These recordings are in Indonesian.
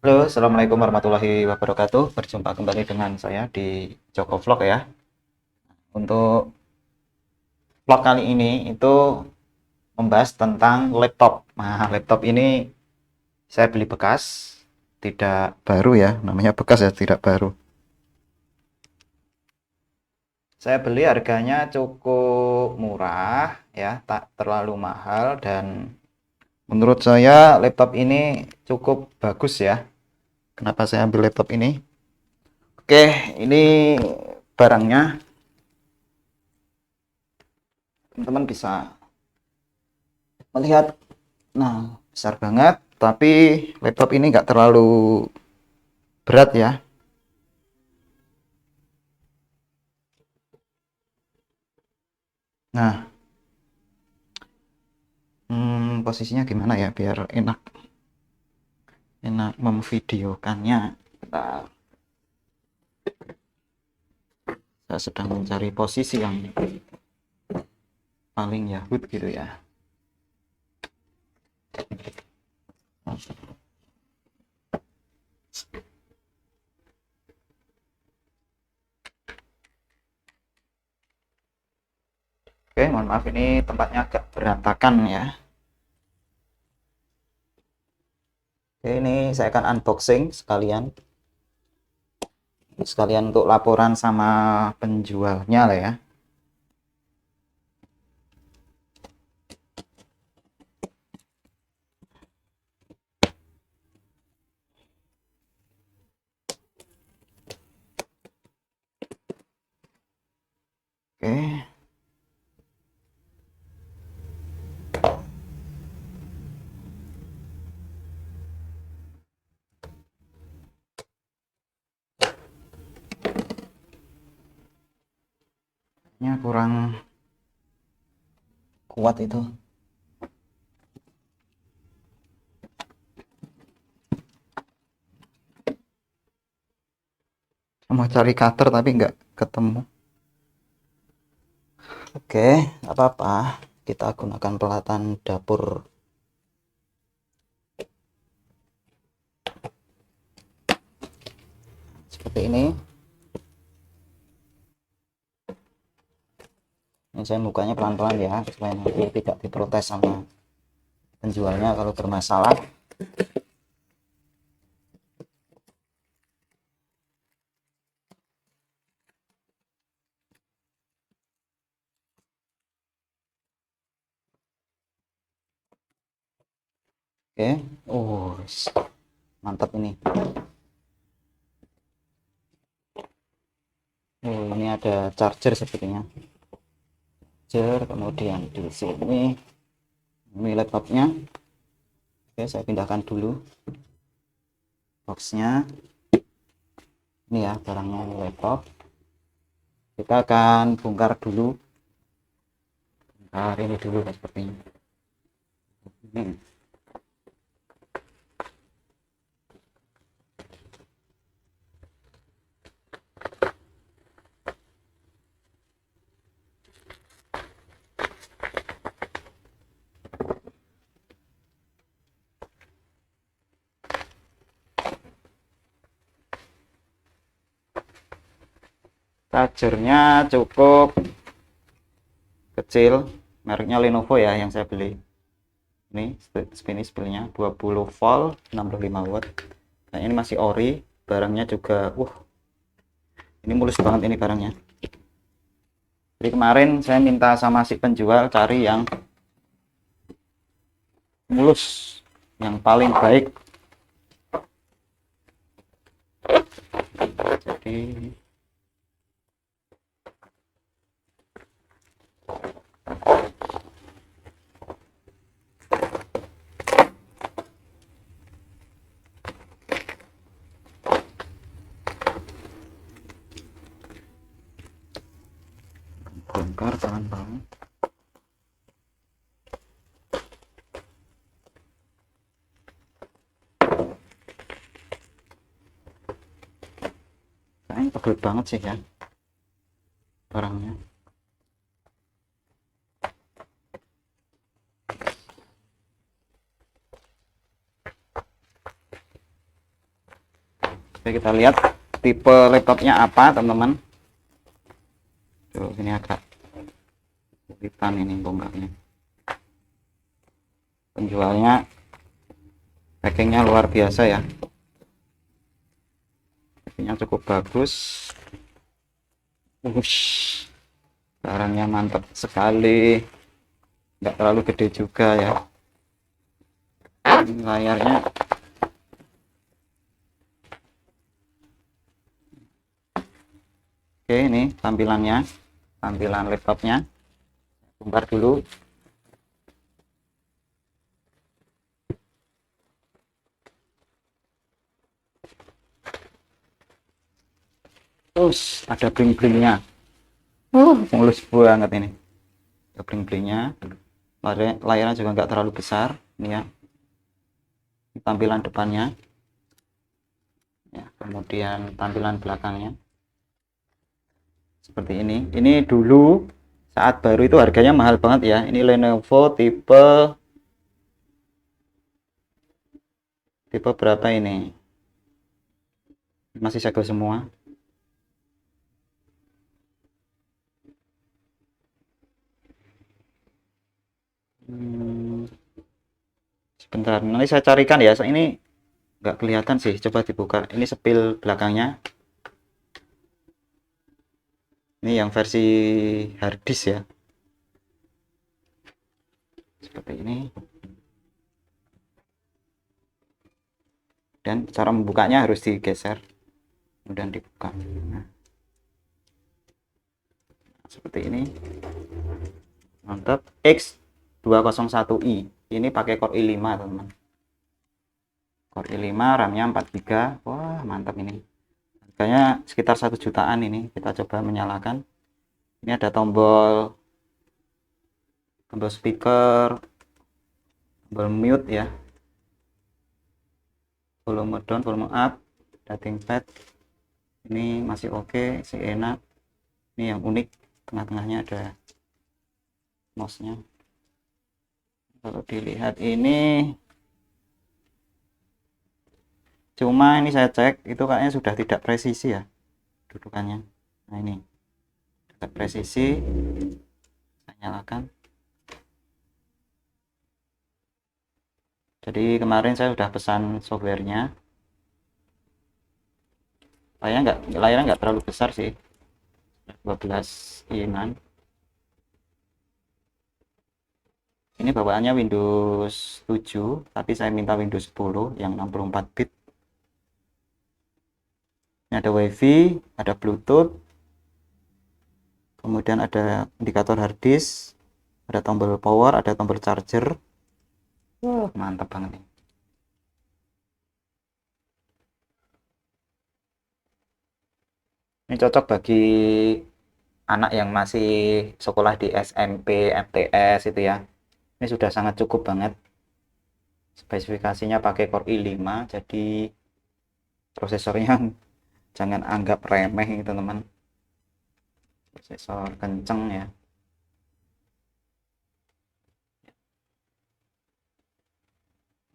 Halo, Assalamualaikum warahmatullahi wabarakatuh. Berjumpa kembali dengan saya di Joko Vlog ya. Untuk vlog kali ini itu membahas tentang laptop. Nah, laptop ini saya beli bekas, tidak baru ya. Namanya bekas ya, tidak baru. Saya beli harganya cukup murah ya, tak terlalu mahal dan menurut saya laptop ini cukup bagus ya. Kenapa saya ambil laptop ini? Oke, ini barangnya. Teman-teman bisa melihat, nah besar banget, tapi laptop ini nggak terlalu berat ya. Nah, posisinya gimana ya biar enak enak memvideokannya. Bentar, saya sedang mencari posisi yang paling yahut gitu ya. Oke, mohon maaf ini tempatnya agak berantakan ya. Oke, ini saya akan unboxing sekalian untuk laporan sama penjualnya lah ya. Oke, ini kurang kuat itu. Saya mau cari cutter tapi nggak ketemu. Oke, nggak apa-apa. Kita gunakan peralatan dapur seperti ini. Ini saya bukanya pelan-pelan ya, supaya nanti tidak diprotes sama penjualnya kalau bermasalah. Oke, oh mantap ini. Oh, ini ada charger sepertinya. Charger, kemudian di sini ini laptopnya. Oke, saya pindahkan dulu boxnya. Ini ya barangnya, ini laptop. Kita akan bongkar dulu. Nah, ini dulu sepertinya. Ini chargernya cukup kecil, mereknya Lenovo ya yang saya beli. Ini spini spoolnya 20 volt 65 watt. Nah, ini masih ori, barangnya juga ini mulus banget ini barangnya. Jadi kemarin saya minta sama si penjual cari yang mulus, yang paling baik. Jadi bongkar pelan-pelan. Kayaknya tebel banget sih ya barangnya. Oke, kita lihat tipe laptopnya apa teman-teman. Tuh, ini agak kesulitan ini bongkarnya. Penjualnya packingnya luar biasa ya, packingnya cukup bagus. Ush, barangnya mantap sekali, nggak terlalu gede juga ya. Ini layarnya oke, ini tampilan laptopnya bongkar dulu. Terus ada bling-blingnya, mulus banget ini, ada bling-blingnya. Layarnya juga nggak terlalu besar ini ya. Ini tampilan depannya ya, kemudian tampilan belakangnya seperti ini dulu saat baru itu harganya mahal banget ya. Ini Lenovo tipe berapa ini, masih segel semua. Sebentar, nanti saya carikan ya. Ini nggak kelihatan sih, coba dibuka. Ini sepil belakangnya, ini yang versi harddisk ya, seperti ini. Dan cara membukanya harus digeser kemudian dibuka. Nah, seperti ini, mantap. X201i ini pakai Core i5 teman-teman, Core i5, RAM-nya 4 GB. Wah, mantap ini. Harganya sekitar 1 jutaan ini. Kita coba menyalakan. Ini ada tombol speaker, tombol mute ya, volume down, volume up, ada ThinkPad. Ini masih oke, sih enak. Ini yang unik, tengah-tengahnya ada mouse-nya. Kalau dilihat ini, cuma ini saya cek itu kayaknya sudah tidak presisi ya dudukannya. Nah, ini tidak presisi. Saya nyalakan. Jadi kemarin saya sudah pesan softwarenya. Layarnya nggak terlalu besar sih, 12 inch. Ini bawaannya Windows 7, tapi saya minta Windows 10 yang 64 bit. Ini ada WiFi, ada Bluetooth, kemudian ada indikator harddisk, ada tombol power, ada tombol charger. Mantap banget ini. Ini cocok bagi anak yang masih sekolah di SMP, MTS itu ya. Ini sudah sangat cukup banget. Spesifikasinya pakai Core i5, jadi prosesornya jangan anggap remeh ini teman-teman. Prosesor kenceng ya.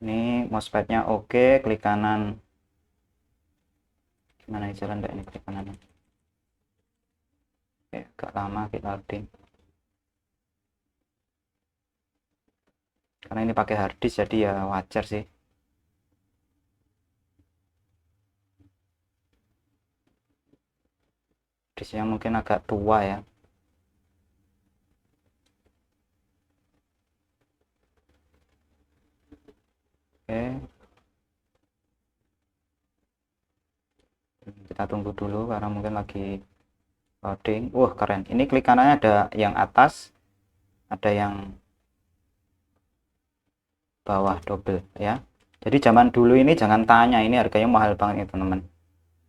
Ini mousepadnya oke, klik kanan. Gimana nih jalan enggak ini klik kanan? Oke, agak lama kita loading. Karena ini pakai harddisk jadi ya wajar sih. Disknya mungkin agak tua ya. Oke, kita tunggu dulu karena mungkin lagi loading. Keren. Ini klik kanannya ada yang atas, ada yang bawah double ya. Jadi zaman dulu ini jangan tanya, ini harganya mahal banget ya teman-teman.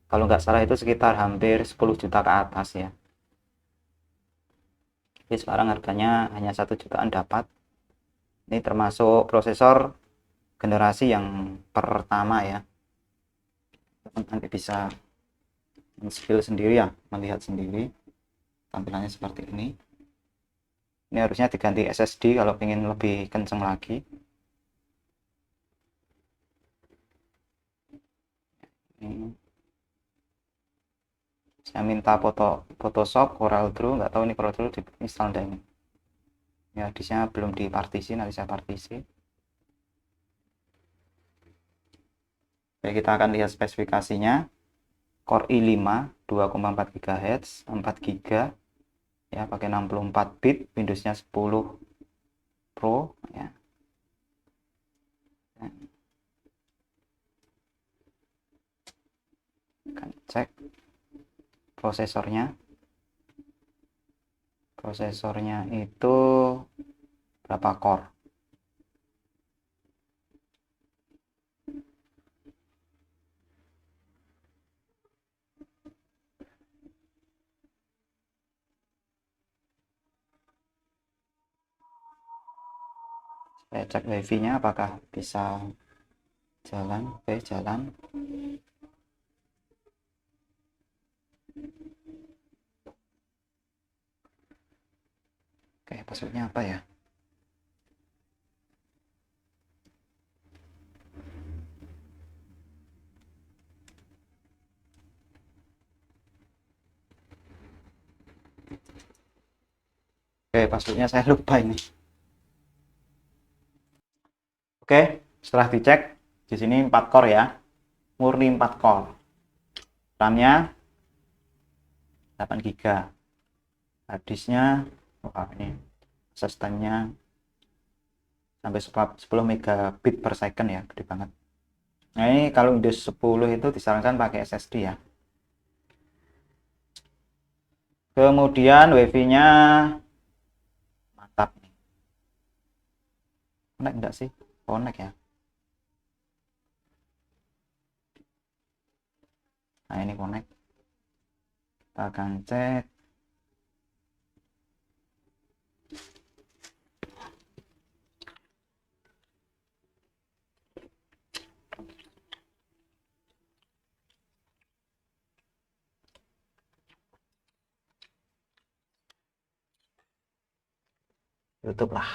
Kalau nggak salah itu sekitar hampir 10 juta ke atas ya. Jadi sekarang harganya hanya 1 jutaan dapat. Ini termasuk prosesor generasi yang pertama ya. Nanti bisa men-spill sendiri ya, melihat sendiri tampilannya seperti ini. Ini harusnya diganti SSD kalau ingin lebih kenceng lagi. Ini minta Photoshop, Corel Draw, nggak tahu ini Corel Draw di install dan ini ya, disknya belum dipartisi, nanti saya partisi. Oke, kita akan lihat spesifikasinya. Core i5 2,4 GHz 4 GB ya, pakai 64 bit, Windowsnya 10 Pro ya. Akan cek prosesornya itu berapa core. Saya cek wifi nya apakah bisa jalan. Oke, jalan. Oke, passwordnya apa ya? Oke, passwordnya saya lupa ini. Oke, setelah dicek di sini 4 core ya, murni 4 core. RAM-nya 8 GB. Harddisknya ini access time-nya sampai 10 megabit per second ya, gede banget. Nah, ini kalau Windows 10 itu disarankan pakai SSD ya. Kemudian wifi-nya mantap nih. Connect enggak sih? Connect ya. Nah, ini connect. Kita akan cek. YouTube lah.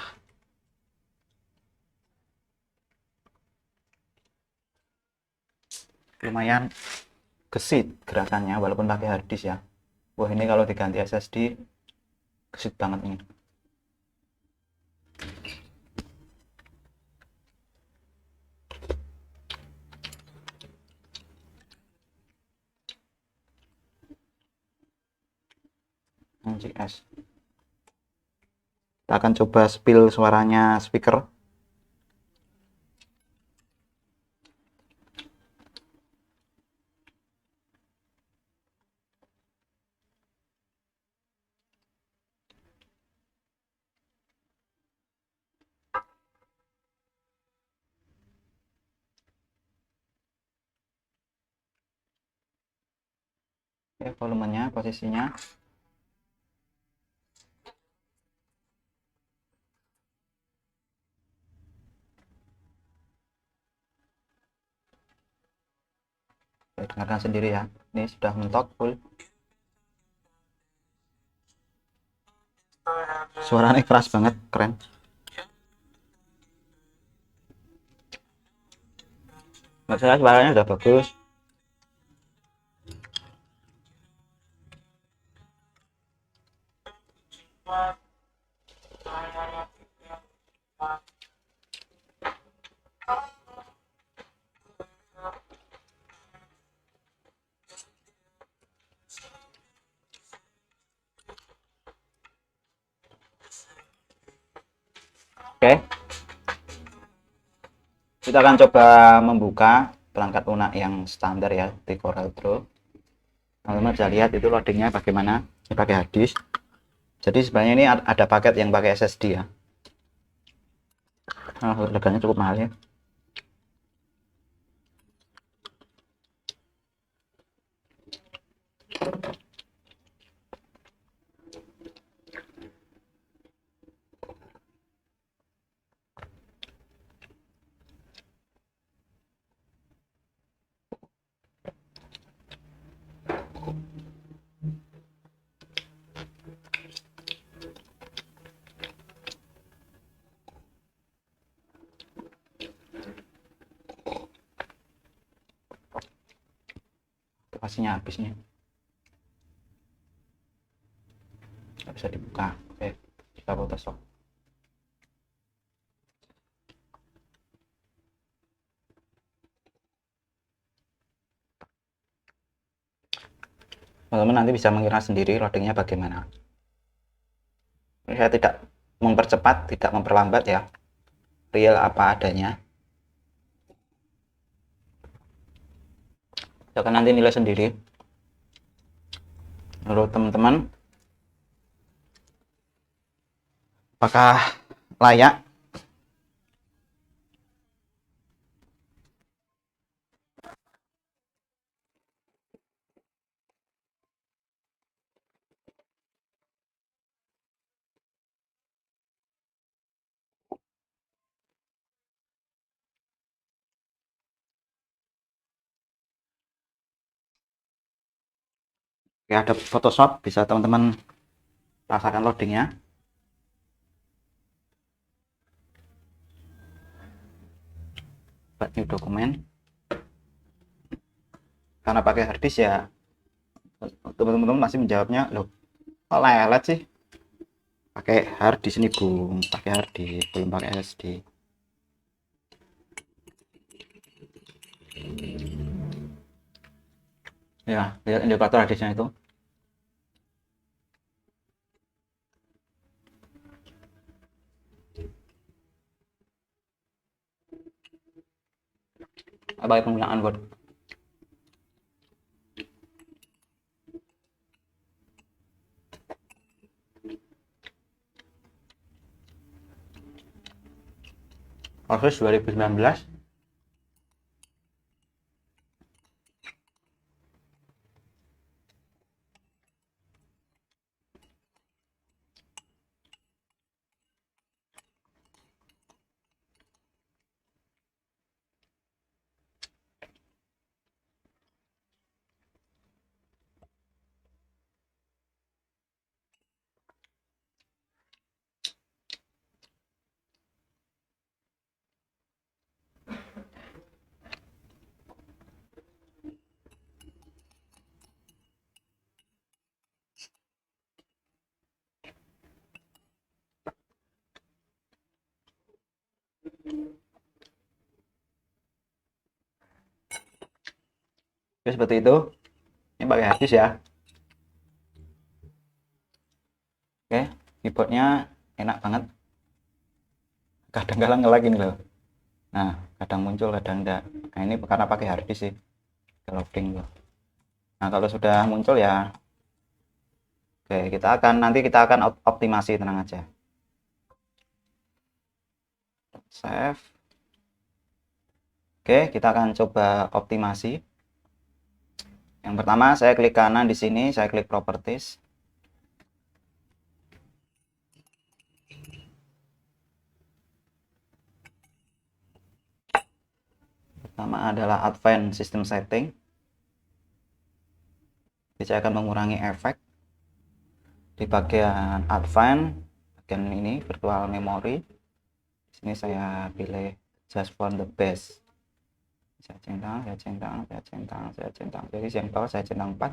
Lumayan gesit gerakannya walaupun pakai harddisk ya. Wah, ini kalau diganti SSD gesit banget ini. JS. Kita akan coba spill suaranya speaker. Oke, volumenya, posisinya. Oke, dengarkan sendiri ya. Ini sudah mentok full. Suaranya keras banget, keren. Nggak salah, suaranya udah bagus. Oke, kita akan coba membuka perangkat lunak yang standar ya di Corel Draw. Teman-teman bisa lihat itu loadingnya bagaimana. Ini pakai harddisk. Jadi sebenarnya ini ada paket yang pakai SSD ya. Nah, harganya cukup mahal ya. Pastinya habisnya. bisa dibuka. Oke, kita Photoshop. Teman-teman nanti bisa mengira sendiri loadingnya bagaimana. Saya tidak mempercepat, tidak memperlambat ya, real apa adanya. Saya akan nanti nilai sendiri. Menurut teman-teman, apakah layak? Oke, ada Photoshop, bisa teman-teman rasakan loadingnya. Buat new dokumen. Karena pakai harddisk ya, teman-teman masih menjawabnya, loh kok lelet sih? Pakai harddisk nih bung, pakai harddisk, belum pakai SSD. Ya, lihat indikator harddisknya itu. Apa penggunaan Word? Office 2019. Oke, seperti itu. Ini pakai harddisk ya. Oke, keyboardnya enak banget. Kadang-kadang nge-lag ini loh. Nah, kadang muncul, kadang enggak. Nah, ini karena pakai harddisk sih. Loading loh. Nah, kalau sudah muncul ya, oke, nanti kita akan optimasi, tenang aja. Save. Oke, kita akan coba optimasi. Yang pertama, saya klik kanan di sini, saya klik properties. Pertama adalah advanced system setting. Jadi saya akan mengurangi efek di bagian advanced, bagian ini virtual memory. Di sini saya pilih just for the best. Saya centang, saya centang, saya centang, saya centang. Jadi yang bawah saya centang 4.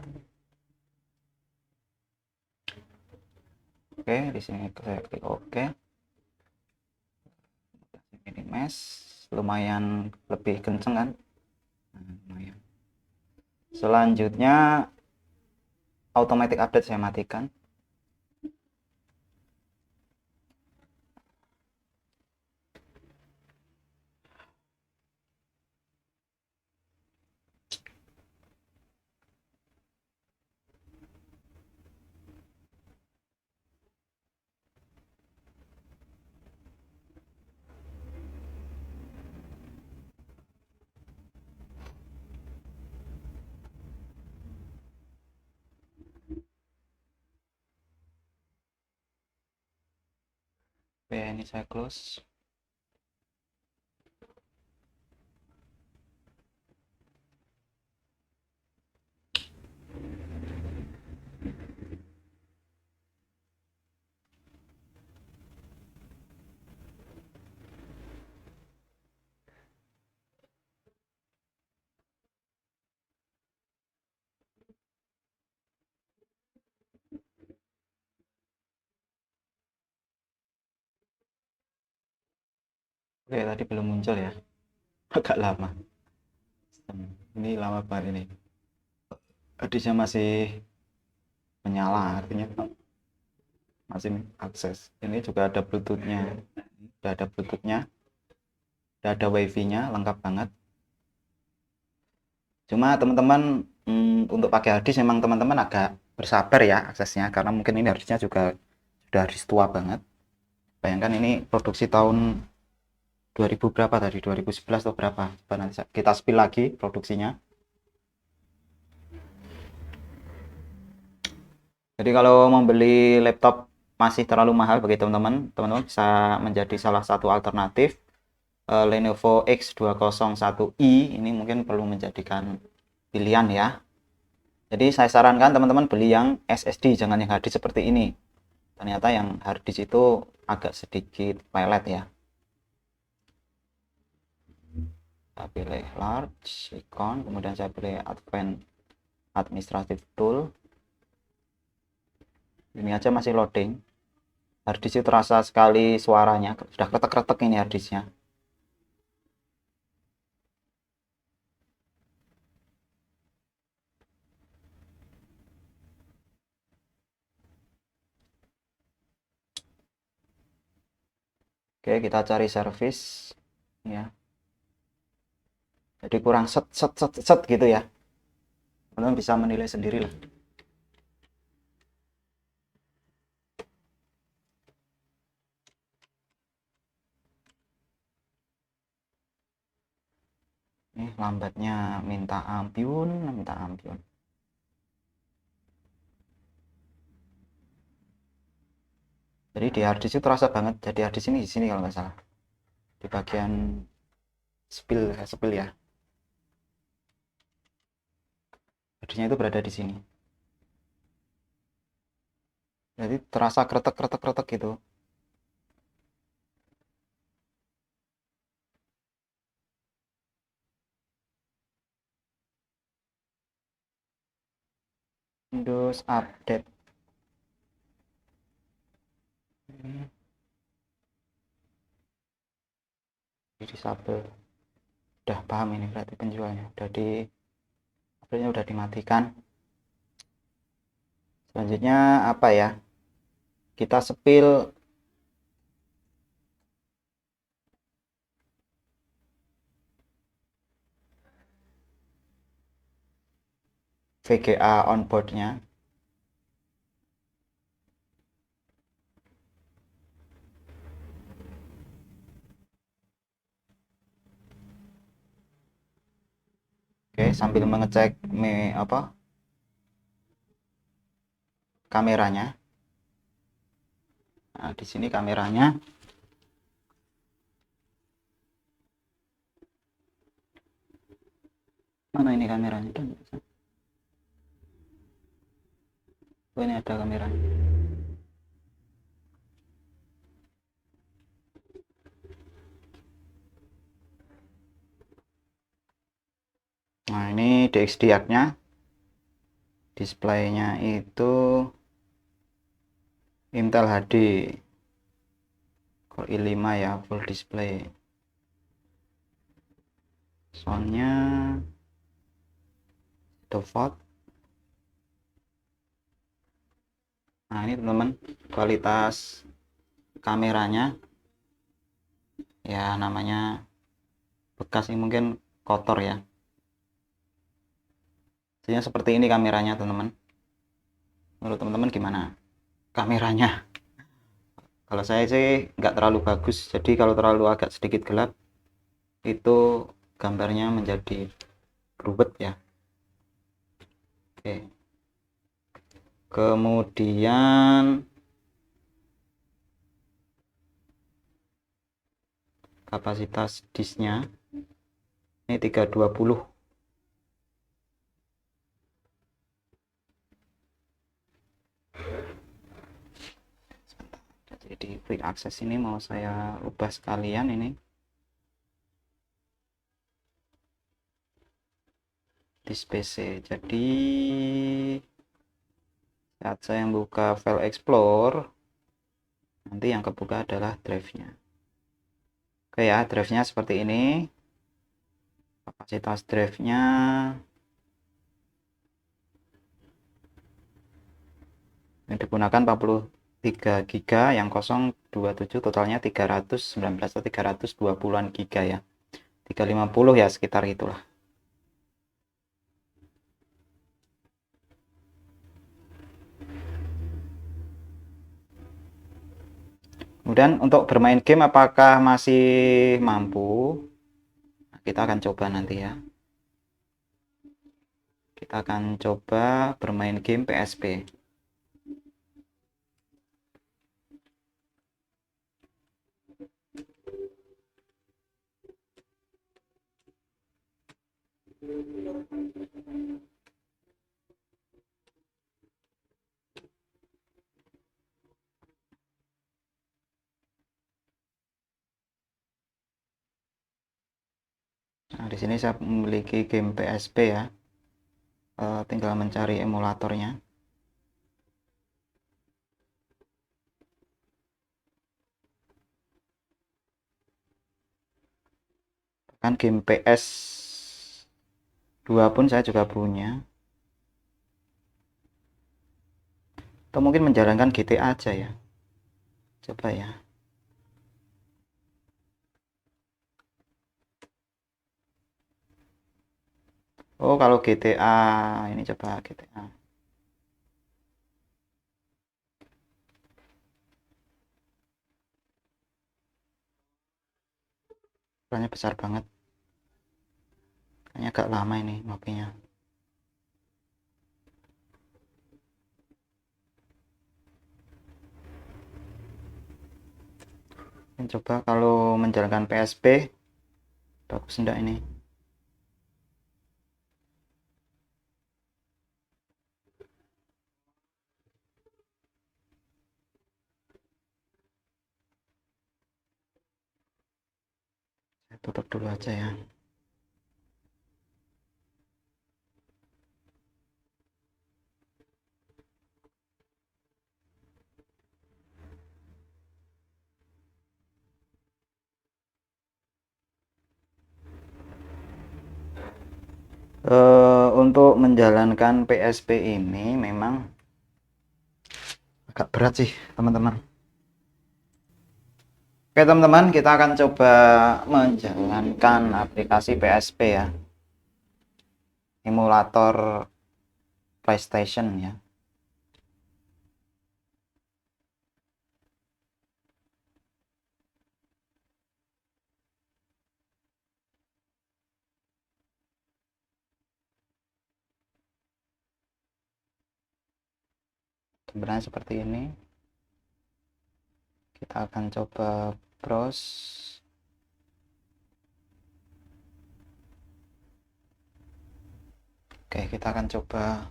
Oke, di sini saya klik OK. Ini mesh lumayan lebih kenceng kan? Nah, lumayan. Selanjutnya automatic update saya matikan. Oke, ini saya close. Oke, tadi belum muncul ya. Agak lama. Ini lama banget ini. Harddisknya masih menyala, artinya masih akses. Ini juga ada Bluetooth-nya. Udah ada Bluetooth-nya, udah ada WiFi-nya, lengkap banget. Cuma teman-teman untuk pakai harddisk memang teman-teman agak bersabar ya aksesnya, karena mungkin ini harddisknya juga sudah harddisk tua banget. Bayangkan ini produksi tahun 2000 berapa tadi, 2011 atau berapa. Coba nanti kita spill lagi produksinya. Jadi kalau membeli laptop masih terlalu mahal bagi teman-teman, teman-teman bisa menjadi salah satu alternatif. Lenovo X201i ini mungkin perlu menjadikan pilihan ya. Jadi saya sarankan teman-teman beli yang SSD, jangan yang harddisk seperti ini. Ternyata yang harddisk itu agak sedikit pelet ya. Saya pilih large icon, kemudian saya pilih advanced administrative tool. Ini aja masih loading. Harddisk itu terasa sekali suaranya, sudah kretek-kretek ini harddisknya. Oke, kita cari service ya. Jadi kurang set set set set gitu ya. Teman-teman bisa menilai sendiri lah. Ini lambatnya minta ampun, minta ampun. Jadi di harddisk itu terasa banget. Jadi harddisk ini di sini kalau nggak salah. Di bagian spill ya. Harddisknya itu berada di sini. Jadi terasa kretek kretek kretek gitu. Windows Update. Di disable. Udah paham ini berarti penjualnya. Udah dimatikan. Selanjutnya apa ya? Kita sepil VGA onboardnya. Oke, sambil mengecek kameranya. Nah, di sini kameranya. Mana ini kameranya? Oh, ini ada kameranya. Nah, ini DXDR-nya. Displaynya itu Intel HD Core i5 ya, full display. Soundnya default. Nah, ini teman-teman kualitas kameranya ya, namanya bekas ini mungkin kotor ya. Jadi seperti ini kameranya teman-teman. Menurut teman-teman gimana kameranya? Kalau saya sih nggak terlalu bagus, jadi kalau terlalu agak sedikit gelap itu gambarnya menjadi berubah ya. Oke, kemudian kapasitas disknya ini 320. Jadi quick access ini mau saya ubah sekalian ini di PC. Jadi saat saya buka file explore, nanti yang kebuka adalah drive-nya. Oke ya, drive-nya seperti ini. Kapasitas drive-nya yang digunakan 43 GB, yang kosong 27, totalnya 319 atau 320-an giga ya. 350 ya, sekitar itulah. Kemudian untuk bermain game apakah masih mampu? Nah, kita akan coba nanti ya. Kita akan coba bermain game PSP. Nah, di sini saya memiliki game PSP ya. Tinggal mencari emulatornya. Kan game PS2 pun saya juga punya. Atau mungkin menjalankan GTA aja ya. Coba ya. Oh, kalau GTA ini coba GTA. Ukurannya besar banget. Kayaknya agak lama ini mobilnya. Coba kalau menjalankan PSP bagus enggak ini. Saya tutup dulu aja ya. Untuk menjalankan PSP ini memang agak berat sih teman-teman. Oke teman-teman, kita akan coba menjalankan aplikasi PSP ya, emulator PlayStation ya. Sebenarnya seperti ini. Kita akan coba browse. Oke, kita akan coba.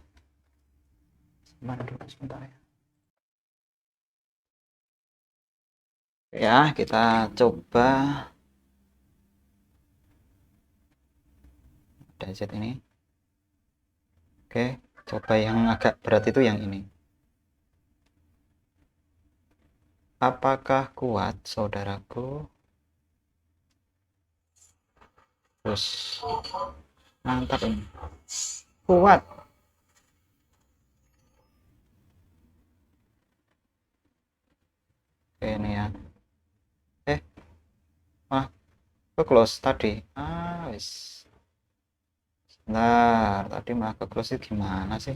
Mana dulu sebentar ya. Ya, kita coba DZ ini. Oke, coba yang agak berat itu yang ini. Apakah kuat, saudaraku? Terus mantap ini. Kuat. Oke, ini ya. Wah, ke close tadi. Wis. Bentar, tadi malah ke close itu gimana sih?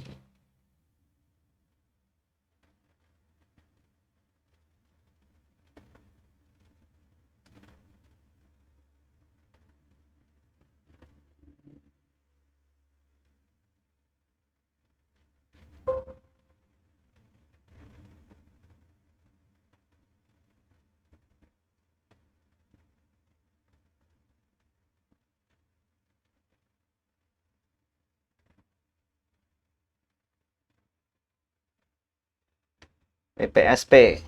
PPSP.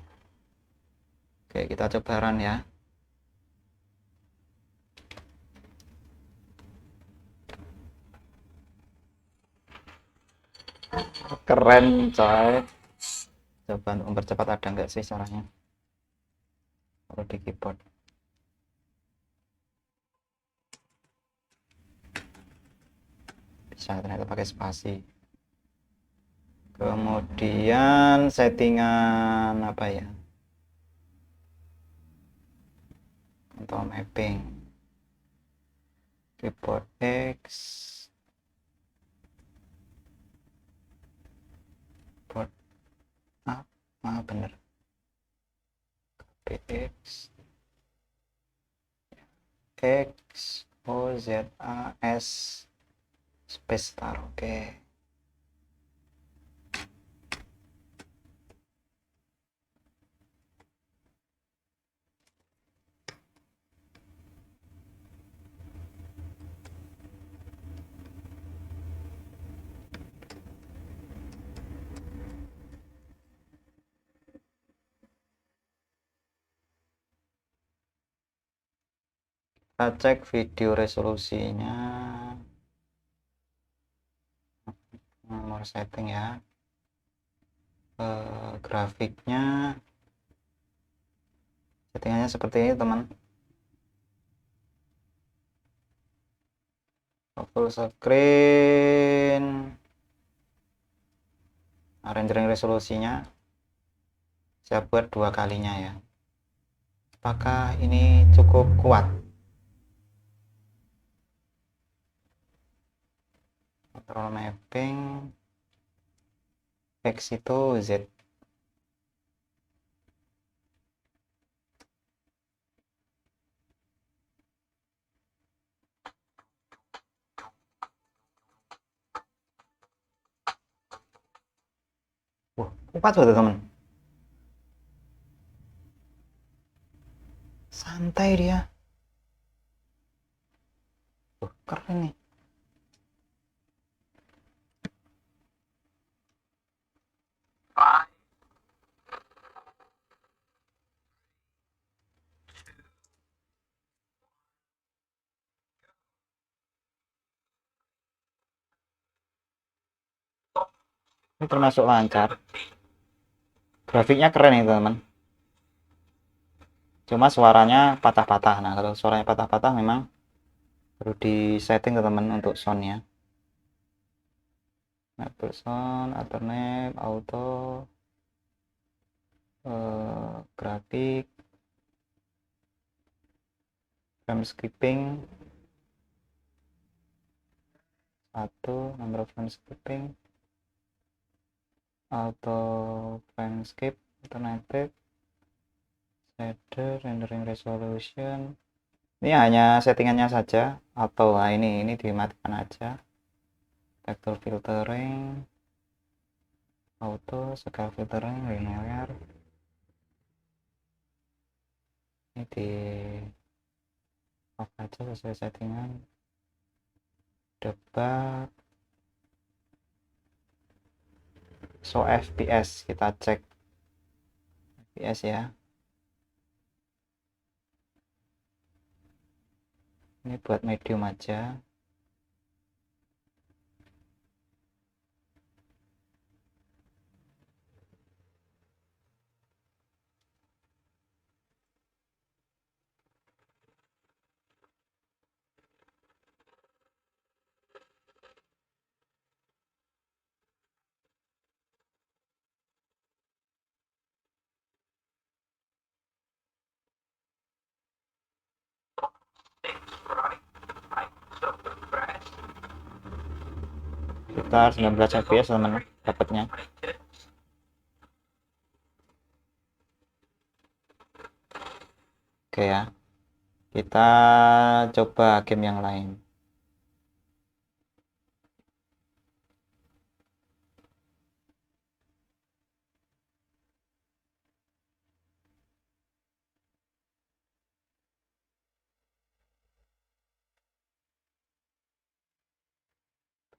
Oke, kita coba run ya. Keren, coy. Coba untuk mempercepat ada nggak sih caranya? Kalau di keyboard. bisa ternyata pakai spasi. Kemudian settingan apa ya, contoh mapping keyboard X, keyboard bener PX X O Z A S space star. Oke. Kita cek video resolusinya, nomor setting ya. Grafiknya settingannya seperti ini teman, full screen. Rendering resolusinya saya buat 2 kalinya ya. Apakah ini cukup kuat? Control mapping X itu Z. Wah, kuat tuh teman, santai dia. Keren nih. Ini termasuk lancar. Grafiknya keren nih teman. Cuma suaranya patah-patah. Nah, kalau suaranya patah-patah memang perlu di setting teman untuk soundnya. Enable sound, alternate, auto, grafik, frame skipping, number of frame skipping, auto frame skip, alternative, shader, rendering resolution. Ini hanya settingannya saja, atau ini dimatikan aja. Texture filtering, auto, scale filtering, linear. Ini di off aja sesuai settingan. Debug, show FPS, kita cek FPS ya. Ini buat medium aja. Sekitar 19 fps teman dapatnya. Oke ya, kita coba game yang lain.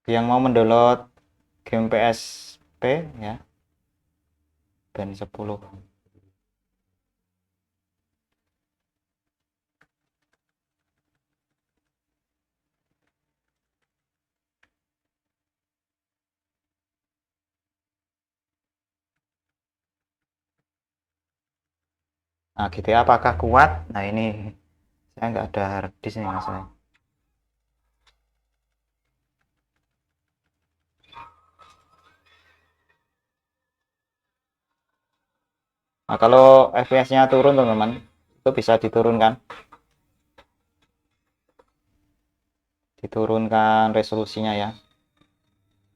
Yang mau mendownload game PSP ya, band 10. Nah, GTA apakah kuat? Nah, ini saya nggak ada hard disk nih masalahnya. Nah, kalau FPS-nya turun teman-teman, itu bisa diturunkan resolusinya ya.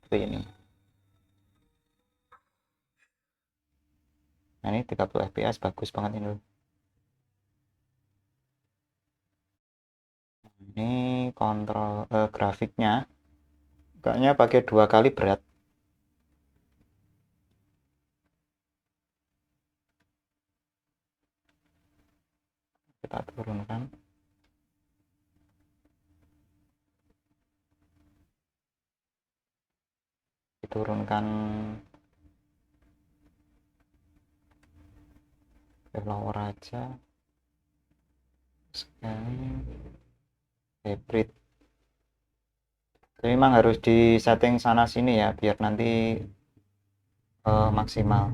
Seperti ini. Nah, ini 30 fps bagus banget ini. Ini kontrol grafiknya kayaknya pakai 2 kali berat. Kita turunkan. Diturunkan lower aja. Sekali hybrid. Jadi memang harus di setting sana sini ya biar nanti maksimal.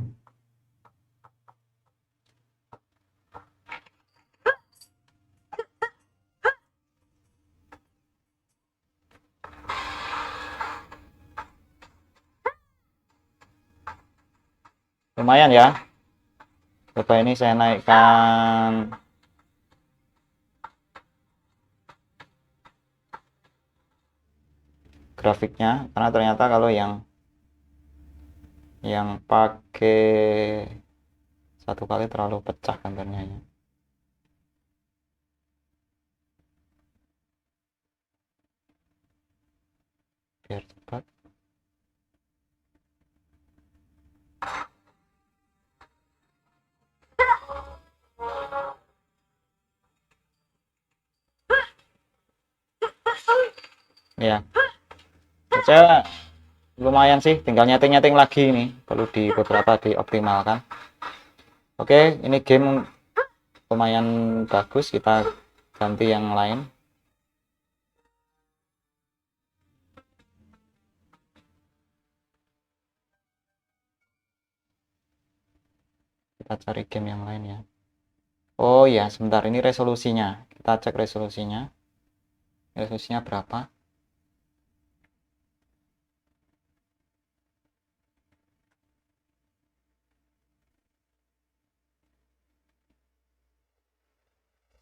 Lumayan ya. Coba ini saya naikkan grafiknya karena ternyata kalau yang pakai 1 kali terlalu pecah gambarnya ya. Biar cepat. Ya, saya lumayan sih, tinggal nyeting-nyeting lagi nih, perlu di beberapa dioptimalkan. Oke, ini game lumayan bagus, kita ganti yang lain. Kita cari game yang lain ya. Oh ya, sebentar, ini resolusinya. Kita cek resolusinya. Resolusinya berapa?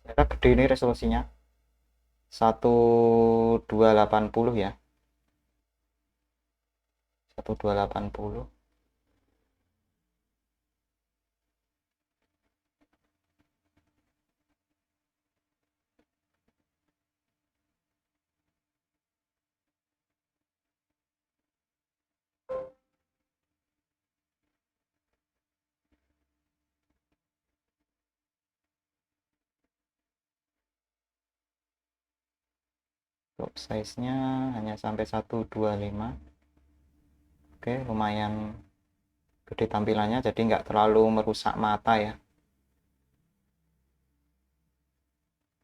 Ternyata gede ini resolusinya. 1280 ya. 1280. Untuk size-nya hanya sampai 125. Oke, lumayan gede tampilannya, jadi nggak terlalu merusak mata ya.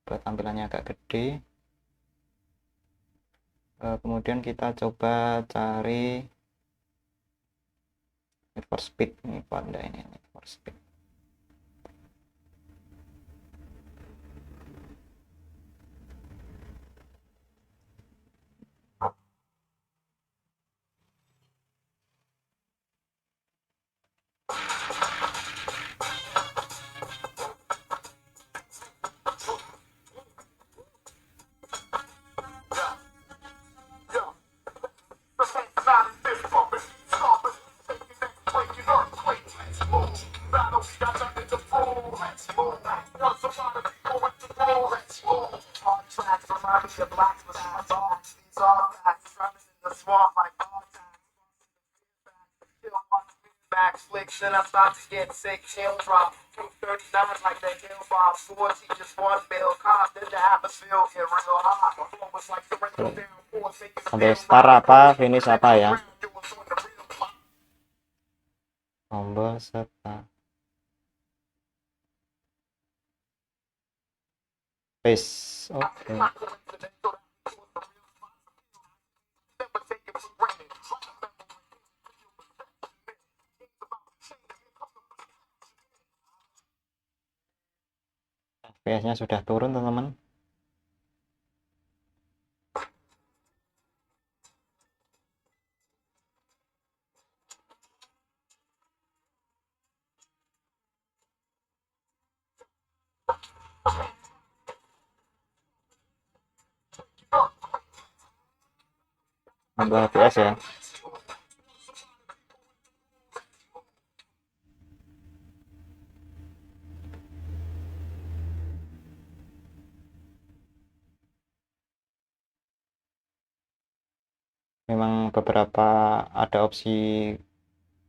Buat tampilannya agak gede. Kemudian kita coba cari Need for Speed. Ini pada ini Need for Speed. Then I start to get sick, chill drop. 239 like the hill bob. 4 teachers, 1 bill. Compton, the atmosphere get real hot. Flow was like the regular down. 4 figures. Sampai start apa, finish apa ya. Tombol start. Space. Oke. FPS-nya sudah turun teman-teman. nambah FPS ya. Memang beberapa ada opsi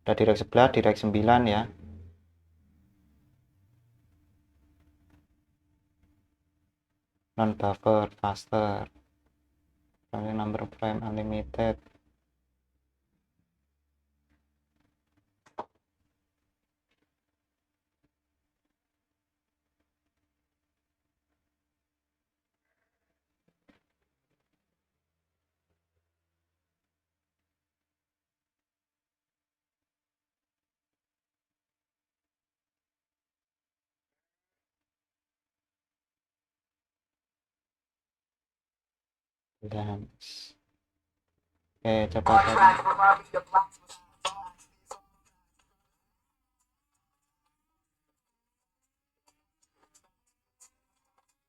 ada di rack 11, di rack 9 ya. Non buffer, faster, number frame unlimited. Lamps. Oke, coba On tadi. track, remind me of blocks with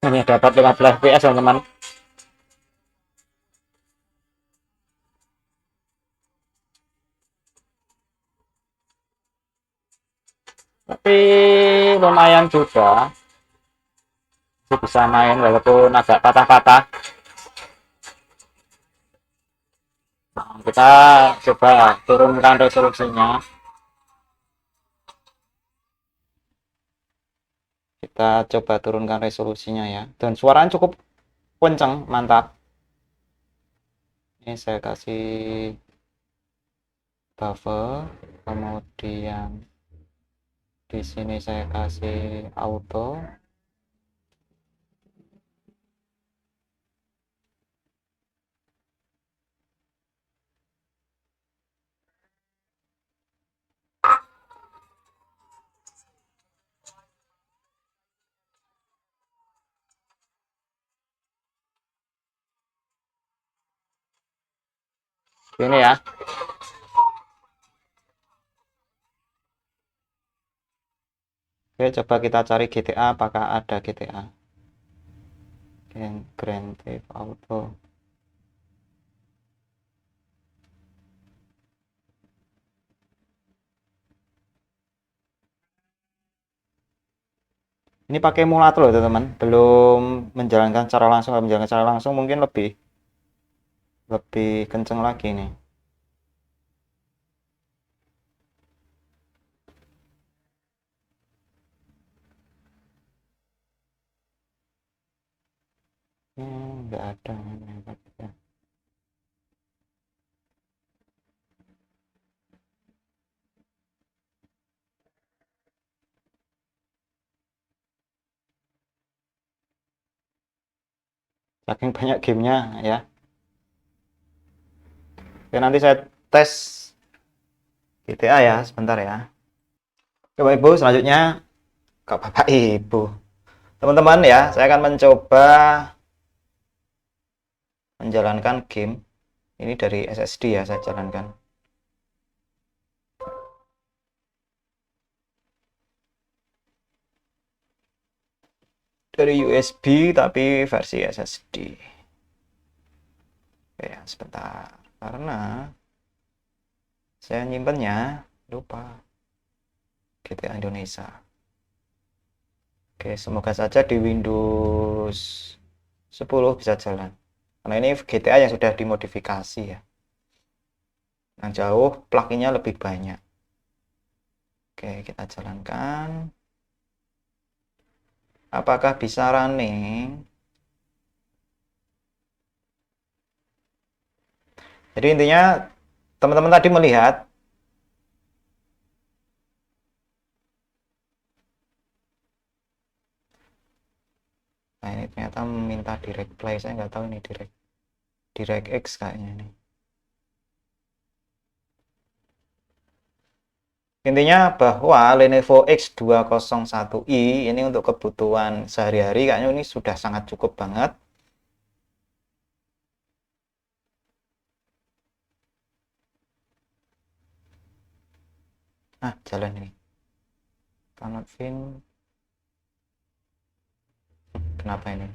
Ini dapat 15 fps teman-teman. Tapi lumayan juga. Bisa main walaupun agak patah-patah. Nah, kita coba turunkan resolusinya. Kita coba turunkan resolusinya ya. Dan suaranya cukup kencang, mantap. Ini saya kasih buffer, kemudian di sini saya kasih auto. Ini ya. Oke, coba kita cari GTA, apakah ada GTA. Grand Theft Auto. Ini pakai emulator loh teman-teman, belum menjalankan secara langsung. Kalau menjalankan secara langsung mungkin lebih kenceng lagi nih. Nggak ada. Saking banyak gamenya ya. Oke, nanti saya tes GTA ya, sebentar ya. Oke, Bapak Ibu, selanjutnya ke Bapak Ibu. Teman-teman ya, saya akan mencoba menjalankan game. Ini dari SSD ya, saya jalankan. Dari USB tapi versi SSD. Oke, ya, sebentar. Karena saya nyimpennya lupa. GTA Indonesia. Oke, semoga saja di Windows 10 bisa jalan. Karena ini GTA yang sudah dimodifikasi ya. Yang jauh pluginnya lebih banyak. Oke, kita jalankan. Apakah bisa running? Jadi intinya teman-teman tadi melihat nah ini ternyata minta direct play, saya nggak tahu ini direct X kayaknya ini. Intinya bahwa Lenovo X201i ini untuk kebutuhan sehari-hari kayaknya ini sudah sangat cukup banget. Nah, jalan ini. Cannot fin. Kenapa ini?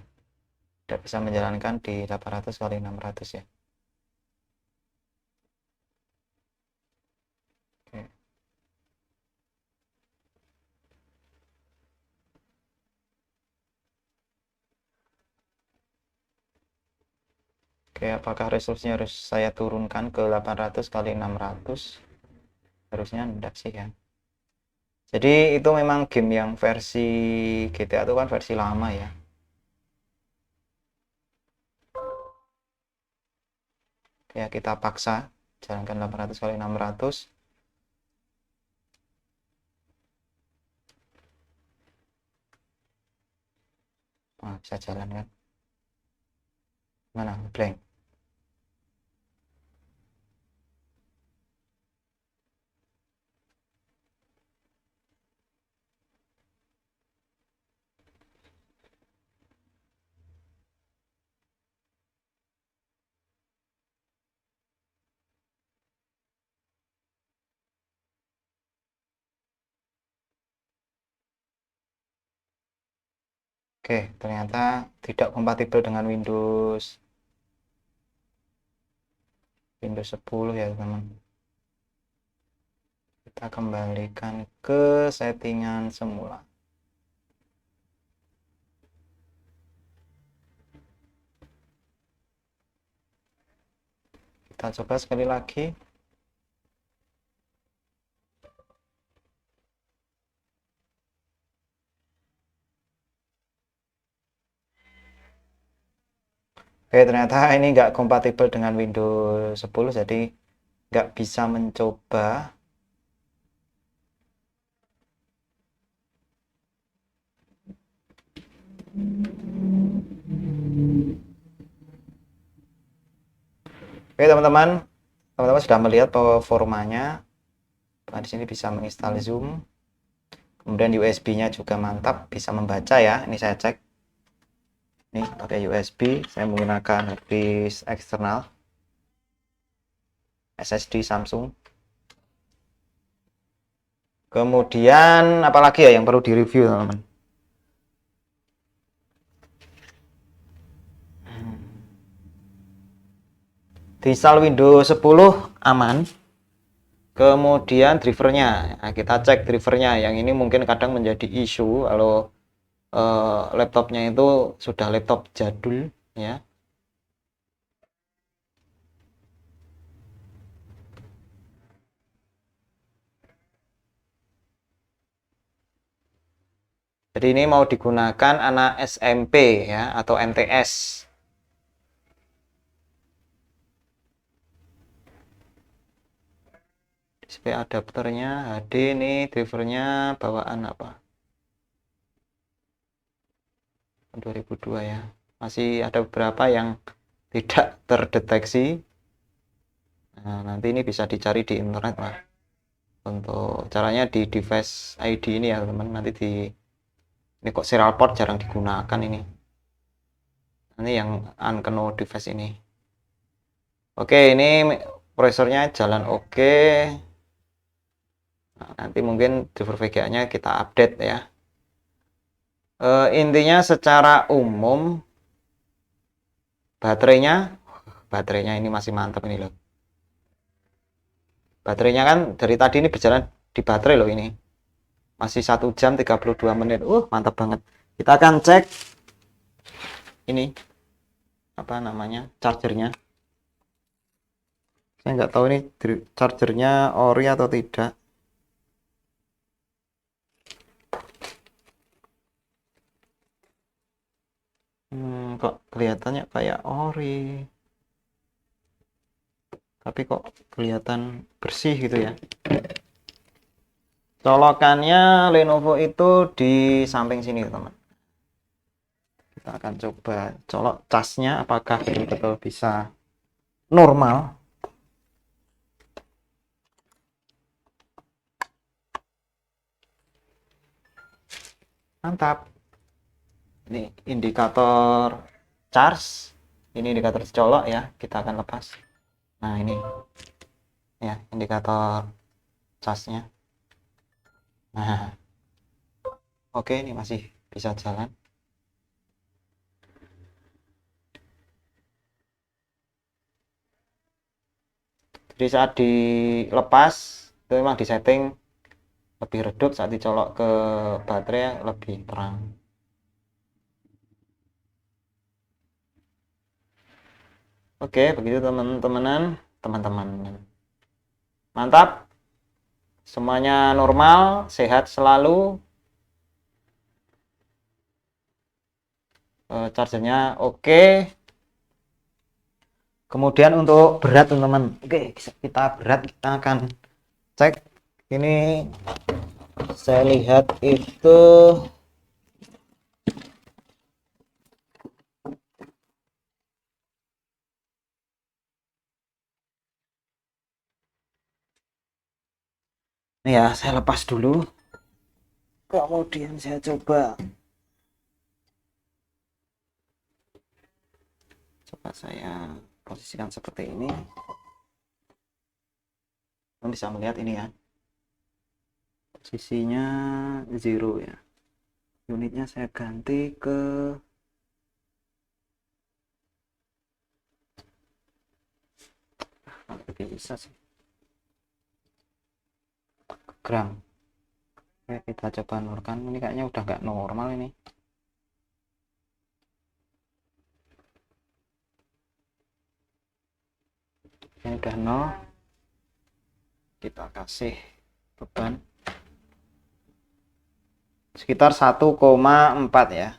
Tidak bisa menjalankan di 800 kali 600 ya. Oke, apakah resolusinya harus saya turunkan ke 800 kali 600? Harusnya enggak sih ya. Jadi itu memang game yang versi GTA itu kan versi lama ya. Oke, kita paksa jalankan 800 kali 600. Nah, bisa jalan kan? Mana? Blank. Oke, ternyata tidak kompatibel dengan Windows 10 ya teman. Kita kembalikan ke settingan semula. Kita coba sekali lagi. Oke, ternyata ini nggak kompatibel dengan Windows 10, jadi nggak bisa mencoba. Oke, teman-teman sudah melihat performanya. Nah, di sini bisa menginstal Zoom. Kemudian USB-nya juga mantap, bisa membaca ya. Ini saya cek. Nih, pakai USB, saya menggunakan harddisk eksternal SSD Samsung. Kemudian apalagi ya yang perlu direview, teman-teman? Di install Windows 10 aman. Kemudian drivernya, nah, kita cek drivernya. Yang ini mungkin kadang menjadi isu kalau laptopnya itu sudah laptop jadul ya. Jadi ini mau digunakan anak SMP ya atau MTS. Display adapternya HD, ini drivernya bawaan apa? 2002 ya. Masih ada beberapa yang tidak terdeteksi. Nah, nanti ini bisa dicari di internet lah. Untuk caranya di device ID ini ya teman. Nanti ini kok serial port jarang digunakan ini. Ini yang unknown device ini. Oke, ini prosesornya jalan oke. Nah, nanti mungkin driver VGA-nya kita update ya. Intinya secara umum baterainya ini masih mantap ini loh. Baterainya kan dari tadi ini berjalan di baterai loh ini. Masih 1 jam 32 menit. Mantap banget. Kita akan cek ini apa namanya chargernya. Saya nggak tahu ini chargernya ori atau tidak. Kok kelihatannya kayak ori, tapi kok kelihatan bersih gitu ya. Colokannya Lenovo itu di samping sini teman. Kita akan coba colok casnya apakah betul-betul bisa normal. Mantap. Ini indikator charge, ini indikator colok ya, kita akan lepas. Nah ini ya indikator charge-nya. Nah oke, ini masih bisa jalan. Jadi saat dilepas itu memang disetting lebih redup, saat dicolok ke baterai lebih terang. Oke, begitu teman-teman. Mantap. Semuanya normal, sehat selalu. Chargernya oke. Kemudian untuk berat teman-teman. Oke, kita berat kita akan cek. Ini saya lihat itu ini ya, saya lepas dulu. Kemudian saya coba saya posisikan seperti ini. Kalian bisa melihat ini ya. Posisinya 0 ya. Unitnya saya ganti ke bisa sih gram. Oke, kita coba nurkan. Ini kayaknya udah nggak normal ini. Ini udah 0. Kita kasih beban sekitar 1,4 ya.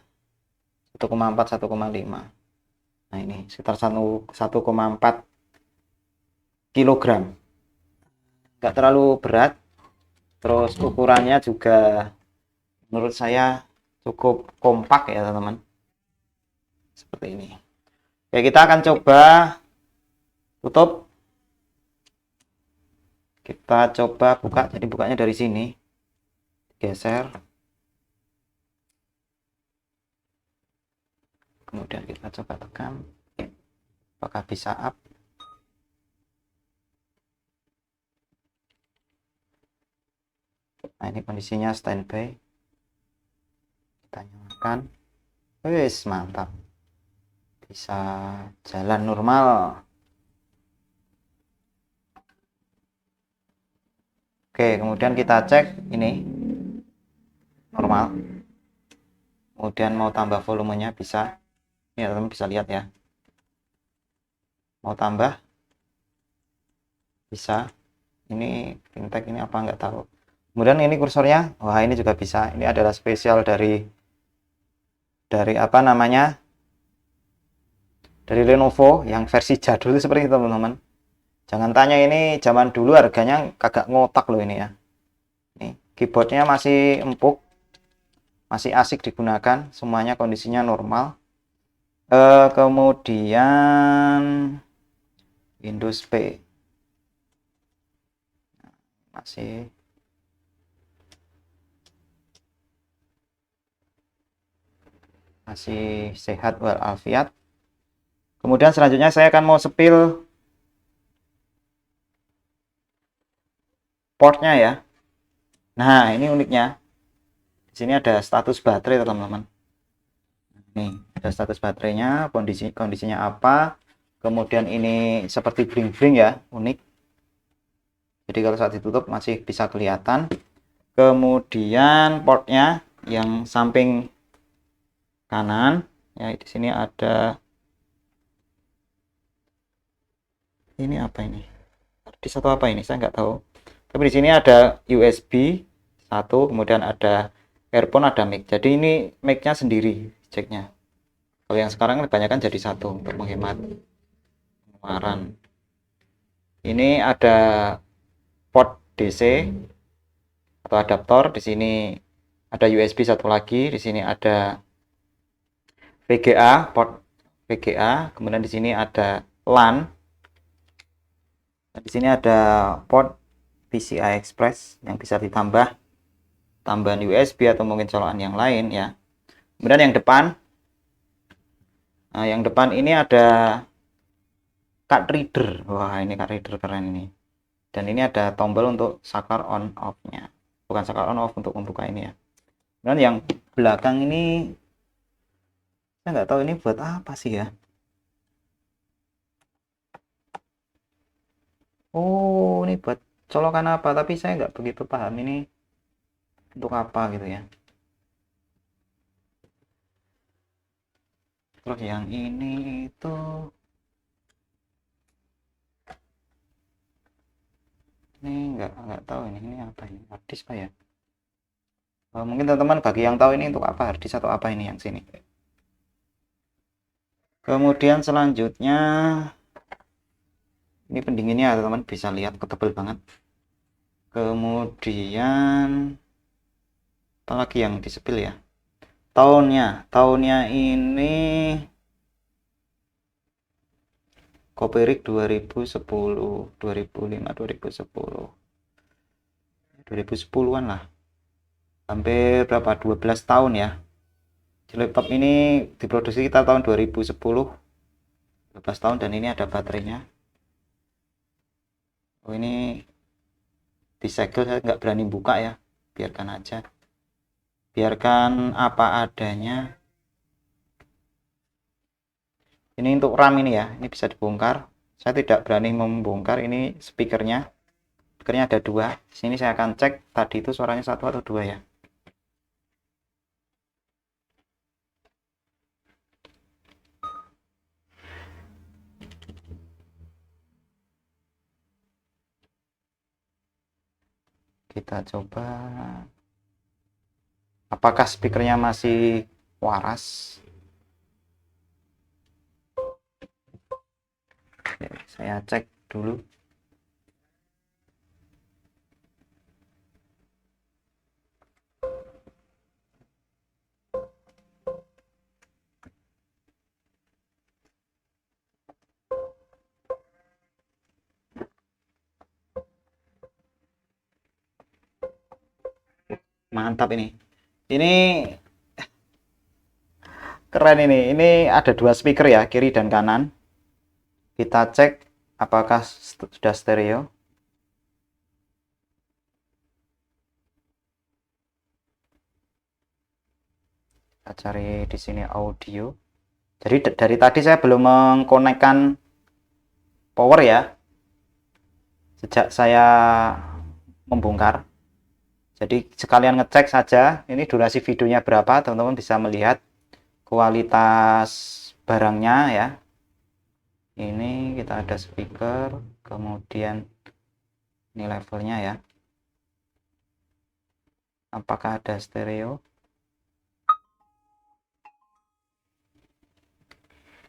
1,4 1,5. Nah, ini sekitar 1,4 kilogram. Nggak terlalu berat. Terus ukurannya juga menurut saya cukup kompak ya teman-teman. Seperti ini. Oke, kita akan coba tutup. Kita coba buka. Jadi bukanya dari sini. Geser. Kemudian kita coba tekan. Apakah bisa up? Nah, ini kondisinya standby. Kita nyalakan. Wis, mantap. Bisa jalan normal. Oke, kemudian kita cek ini normal. Kemudian mau tambah volumenya bisa. Ini ya, teman bisa lihat ya. Mau tambah bisa. Ini fintech ini apa nggak tahu. Kemudian ini kursornya, wah ini juga bisa. Ini adalah spesial dari apa namanya? Dari Lenovo yang versi jadul itu seperti itu teman-teman. Jangan tanya ini zaman dulu harganya kagak ngotak loh ini ya. Nih, keyboardnya masih empuk, masih asik digunakan, semuanya kondisinya normal. Kemudian Windows P masih sehat walafiat. Kemudian selanjutnya saya akan mau sepil portnya ya. Nah, ini uniknya. Di sini ada status baterai teman-teman. Nih, ada status baterainya, kondisinya apa. Kemudian ini seperti bling-bling ya, unik. Jadi kalau saat ditutup masih bisa kelihatan. Kemudian portnya yang samping kanan ya, di sini ada ini apa ini? Di satu apa ini? Saya nggak tahu. Tapi di sini ada USB satu, kemudian ada earphone, ada mic. Jadi ini mic-nya sendiri, jack-nya. Kalau yang sekarang kebanyakan jadi satu untuk menghemat pengeluaran. Ini ada port DC atau adaptor. Di sini ada USB satu lagi. Di sini ada VGA, port VGA. Kemudian di sini ada LAN. Di sini ada port PCI Express yang bisa ditambah tambahan USB atau mungkin colokan yang lain ya. Kemudian yang depan, nah yang depan ini ada card reader. Wah, ini card reader keren ini. Dan ini ada tombol untuk saklar on off-nya. Bukan saklar on off, untuk membuka ini ya. Dan yang belakang ini saya nggak tahu ini buat apa sih ya. Oh, ini buat colokan apa, tapi saya nggak begitu paham ini untuk apa gitu ya. Terus yang ini itu Ini nggak tahu ini apa ini, hard disk apa ya. Mungkin teman-teman bagi yang tahu ini untuk apa, hard disk atau apa ini yang sini. Kemudian selanjutnya ini pendinginnya teman-teman bisa lihat ketebal banget. Kemudian apa lagi yang disepil ya, tahunnya ini Coperic 2010, 2005, 2010, 2010-an lah, hampir berapa, 12 tahun ya. Laptop ini diproduksi kita tahun 2010, 12 tahun, dan ini ada baterainya. Oh, ini disegel, saya nggak berani buka ya, biarkan aja, biarkan apa adanya. Ini untuk RAM ini ya, ini bisa dibongkar, saya tidak berani membongkar. Ini speakernya ada dua. Sini saya akan cek tadi itu suaranya satu atau dua ya. Kita coba apakah speakernya masih waras. Oke, saya cek dulu. Mantap ini keren ini ada dua speaker ya, kiri dan kanan. Kita cek apakah sudah stereo. Kita cari di sini audio. Jadi dari tadi saya belum mengkonekkan power ya, sejak saya membongkar. Jadi sekalian ngecek saja ini durasi videonya berapa, teman-teman bisa melihat kualitas barangnya ya. Ini kita ada speaker, kemudian ini levelnya ya, apakah ada stereo.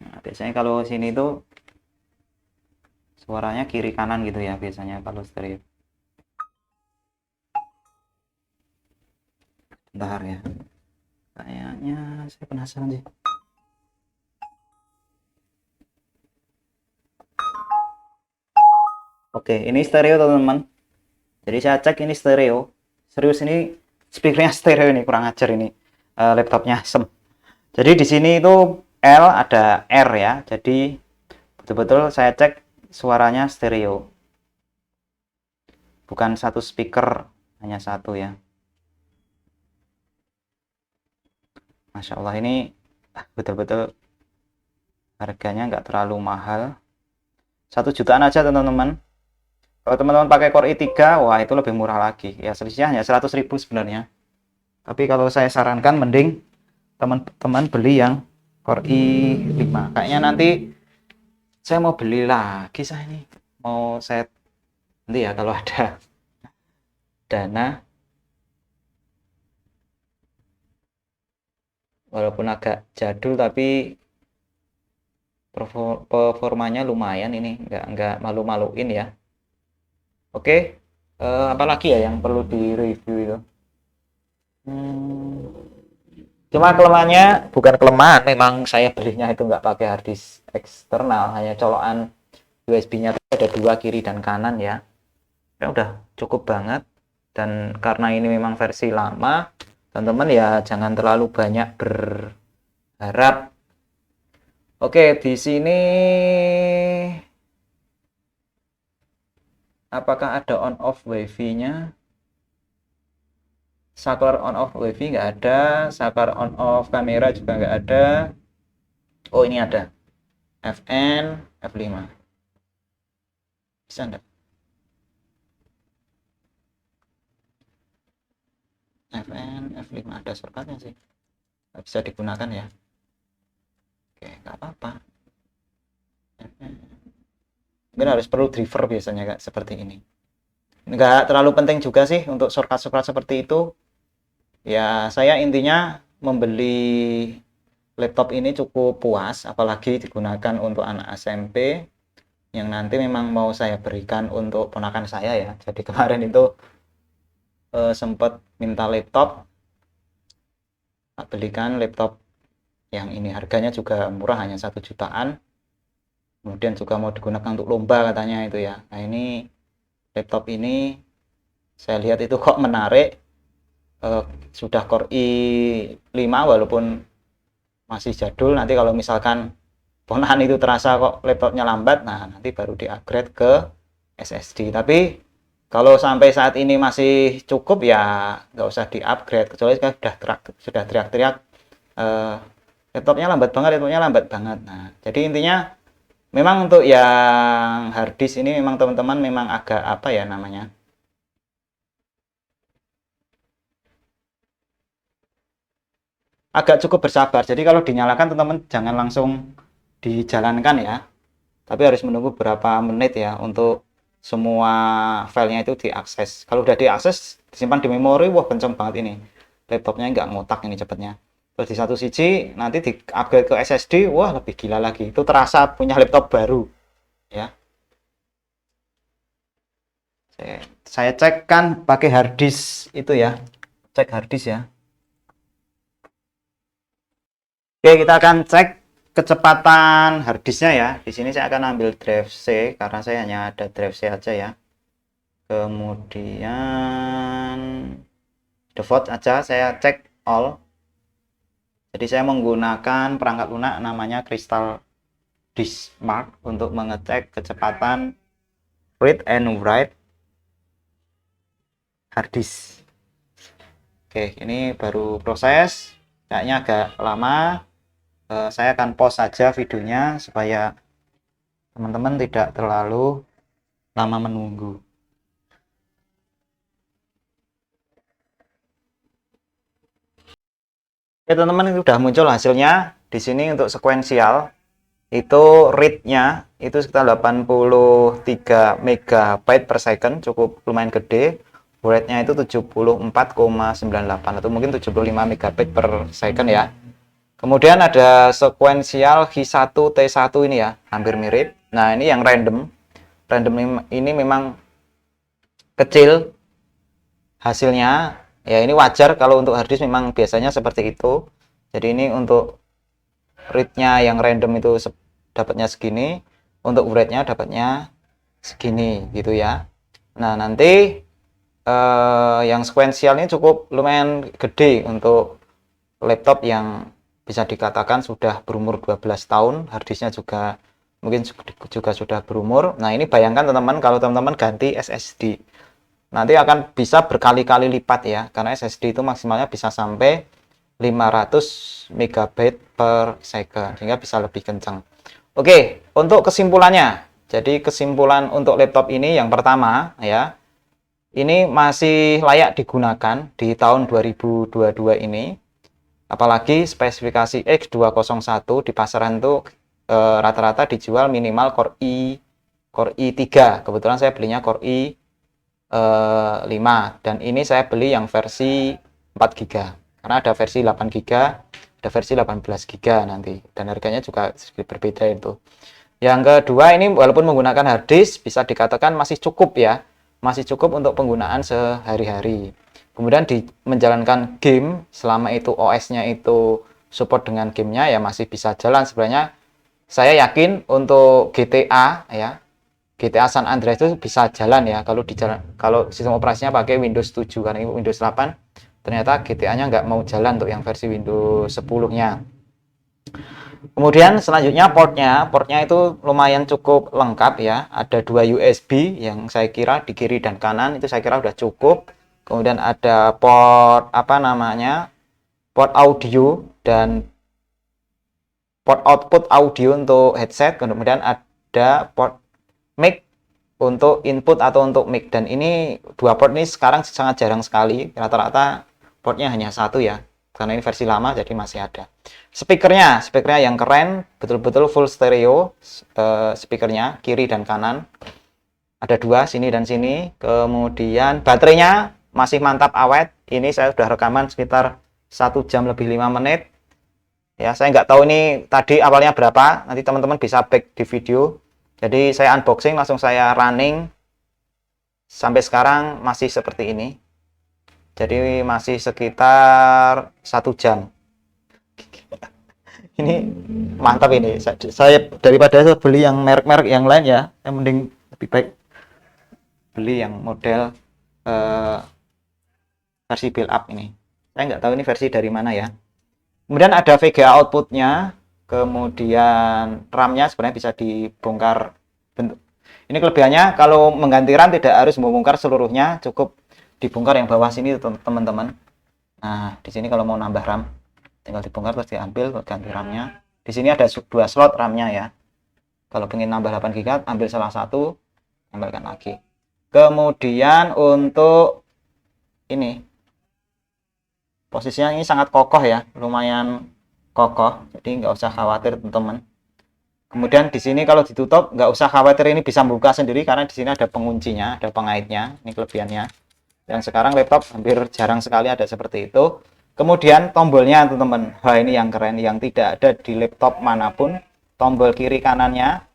Nah, biasanya kalau sini tuh suaranya kiri kanan gitu ya biasanya kalau stereo. Bentar ya, kayaknya saya penasaran sih. Oke, ini stereo teman-teman. Jadi saya cek ini stereo. Serius, ini speakernya stereo, ini kurang ajar ini laptopnya sem. Jadi di sini itu L ada R ya. Jadi betul-betul saya cek suaranya stereo. Bukan satu speaker, hanya satu ya. Masya Allah, ini betul-betul harganya nggak terlalu mahal. 1 jutaan aja teman-teman. Kalau teman-teman pakai Core i3, wah itu lebih murah lagi. Ya selisihnya hanya 100.000 sebenarnya. Tapi kalau saya sarankan mending teman-teman beli yang Core i5. Kayaknya nanti saya mau beli lagi, saya ini mau saya nanti ya kalau ada dana. Walaupun agak jadul tapi performanya lumayan, ini nggak malu-maluin ya. Oke, apalagi ya yang perlu direview itu. Cuma kelemahannya, bukan kelemahan, memang saya belinya itu nggak pakai harddisk eksternal, hanya colokan USB-nya ada dua, kiri dan kanan ya. Ya udah cukup banget. Dan karena ini memang versi lama, teman-teman ya jangan terlalu banyak berharap. Oke, di sini apakah ada on off wifi-nya? Saklar on off wifi nggak ada, saklar on off kamera juga nggak ada. Oh ini ada, FN F5. Bisa enggak? FN F5 ada shortcutnya sih, nggak bisa digunakan ya. Oke, nggak apa-apa. Mungkin harus perlu driver biasanya Kak, seperti ini. nggak terlalu penting juga sih untuk shortcut seperti itu. Ya saya intinya membeli laptop ini cukup puas, apalagi digunakan untuk anak SMP yang nanti memang mau saya berikan untuk ponakan saya ya. Jadi kemarin itu sempat minta laptop, tak belikan laptop yang ini harganya juga murah, hanya 1 jutaan. Kemudian juga mau digunakan untuk lomba katanya itu ya. Nah ini laptop ini saya lihat itu kok menarik, sudah Core i5 walaupun masih jadul. Nanti kalau misalkan ponakan itu terasa kok laptopnya lambat, nah nanti baru di upgrade ke SSD. Tapi kalau sampai saat ini masih cukup ya nggak usah di upgrade, kecuali sudah teriak-teriak laptopnya lambat banget, laptopnya lambat banget. Nah jadi intinya memang untuk yang harddisk ini memang teman-teman memang agak apa ya namanya, agak cukup bersabar. Jadi kalau dinyalakan teman-teman jangan langsung dijalankan ya, tapi harus menunggu beberapa menit ya untuk semua filenya itu diakses. Kalau udah diakses, disimpan di memori, wah kenceng banget ini laptopnya, nggak ngotak ini cepatnya. Terus di satu sisi nanti di upgrade ke SSD, wah lebih gila lagi, itu terasa punya laptop baru ya. Saya cek kan pakai harddisk itu ya, cek harddisk ya. Oke, kita akan cek kecepatan harddisknya ya. Di sini saya akan ambil drive C karena saya hanya ada drive C aja ya. Kemudian default aja saya cek all. Jadi saya menggunakan perangkat lunak namanya Crystal Disk Mark untuk mengecek kecepatan read and write harddisk. Oke, ini baru proses, kayaknya agak lama. Saya akan pause saja videonya supaya teman-teman tidak terlalu lama menunggu. Oke teman-teman, itu sudah muncul hasilnya. Di sini untuk sekuensial itu read-nya itu sekitar 83 MB per second, cukup lumayan gede. Write-nya itu 74,98 atau mungkin 75 MB per second ya. Kemudian ada sekuensial H1T1 ini ya, hampir mirip. Nah ini yang random. Random ini memang kecil hasilnya. Ya ini wajar, kalau untuk harddisk memang biasanya seperti itu. Jadi ini untuk read-nya yang random itu dapatnya segini, untuk write-nya dapatnya segini gitu ya. Nah nanti yang sekuensial ini cukup lumayan gede untuk laptop yang bisa dikatakan sudah berumur 12 tahun, harddisknya juga mungkin juga sudah berumur. Nah ini bayangkan teman-teman kalau teman-teman ganti SSD, nanti akan bisa berkali-kali lipat ya, karena SSD itu maksimalnya bisa sampai 500 MB per second, sehingga bisa lebih kencang. Oke, untuk kesimpulannya, jadi kesimpulan untuk laptop ini yang pertama ya, ini masih layak digunakan di tahun 2022 ini. Apalagi spesifikasi X201 di pasaran itu rata-rata dijual minimal Core i3. Kebetulan saya belinya Core i5 dan ini saya beli yang versi 4 GB. Karena ada versi 8 GB, ada versi 18 GB nanti, dan harganya juga sedikit berbeda itu. Yang kedua, ini walaupun menggunakan harddisk bisa dikatakan masih cukup ya, masih cukup untuk penggunaan sehari-hari. Kemudian menjalankan game, selama itu OS-nya itu support dengan gamenya ya masih bisa jalan. Sebenarnya saya yakin untuk GTA ya, GTA San Andreas itu bisa jalan ya kalau sistem operasinya pakai Windows 7, karena ini Windows 8 ternyata GTA-nya nggak mau jalan untuk yang versi Windows 10-nya. Kemudian selanjutnya portnya itu lumayan cukup lengkap ya, ada 2 USB yang saya kira di kiri dan kanan itu saya kira udah cukup. Kemudian ada port port audio dan port output audio untuk headset. Kemudian ada port mic untuk input atau untuk mic, dan ini 2 port ini sekarang sangat jarang sekali, rata-rata portnya hanya 1 ya, karena ini versi lama jadi masih ada. Speakernya yang keren, betul-betul full stereo speakernya kiri dan kanan. Ada dua, sini dan sini. Kemudian baterainya masih mantap awet. Ini saya sudah rekaman sekitar 1 jam lebih 5 menit. Ya, saya nggak tahu ini tadi awalnya berapa. Nanti teman-teman bisa back di video. Jadi saya unboxing, langsung saya running. Sampai sekarang masih seperti ini. Jadi masih sekitar 1 jam. Ini mantap ini. Saya daripada saya beli yang merek-merek yang lain ya, yang mending lebih baik beli yang model versi build up ini. Saya nggak tahu ini versi dari mana ya. Kemudian ada VGA outputnya, kemudian RAM-nya sebenarnya bisa dibongkar bentuk. Ini kelebihannya kalau mengganti RAM tidak harus membongkar seluruhnya, cukup dibongkar yang bawah sini teman-teman. Nah, di sini kalau mau nambah RAM tinggal dibongkar terus diambil ganti RAM-nya. Di sini ada 2 slot RAM-nya ya. Kalau pengen nambah 8 GB, ambil salah satu, tambahkan lagi. Kemudian untuk ini posisinya ini sangat kokoh ya, lumayan kokoh, jadi nggak usah khawatir teman-teman. Kemudian di sini kalau ditutup nggak usah khawatir, ini bisa membuka sendiri karena di sini ada penguncinya, ada pengaitnya. Ini kelebihannya. Dan sekarang laptop hampir jarang sekali ada seperti itu. Kemudian tombolnya teman-teman, ini yang keren, yang tidak ada di laptop manapun. Tombol kiri kanannya